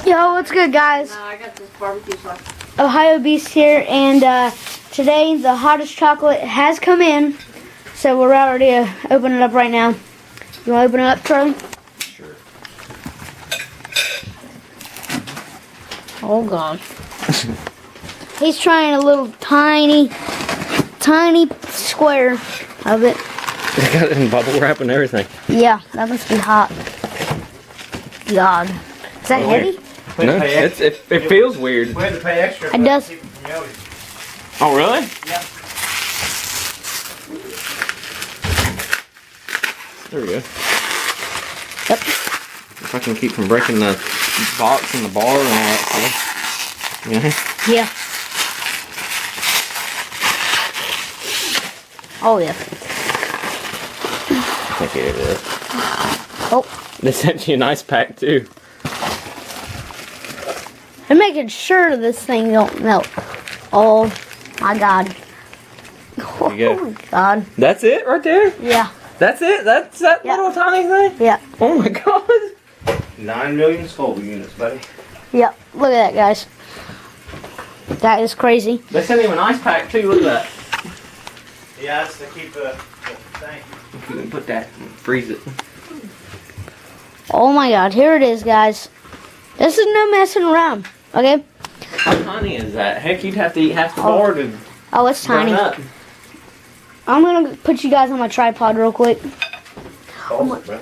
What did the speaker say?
Yo, what's good, guys? I got this barbecue sauce. Ohio Beast here, and today the hottest chocolate has come in, so we're about ready to open it up right now. You want to open it up, Charlie? Sure. Oh, God. He's trying a little tiny square of it. They got it in bubble wrap and everything. Yeah, that must be hot. God. Is that heavy? No, it feels weird. We had to pay extra. It does. For from Yode's. Oh, really? Yeah. There we go. Yep. If I can keep from breaking the box and the bar and all that stuff. You know? Yeah. Oh, yeah. I think it is. Oh, They sent you a nice pack, too. I'm making sure this thing don't melt. Oh, my God. There you go. Oh, my God. That's it right there? Yeah. That's it? That's that Yeah. little tiny thing? Yeah. Oh, my God. 9 million Scoville units, buddy. Yep. Look at that, guys. That is crazy. They sent him an ice pack, too. Look at that. Yeah, that's to keep the thing. You can put that and freeze it. Oh, my God. Here it is, guys. This is no messing around. Okay? How tiny is that? Heck, you'd have to eat half the bar to Oh, it's burn tiny. up. I'm going to put you guys on my tripod real quick. Oh, bro.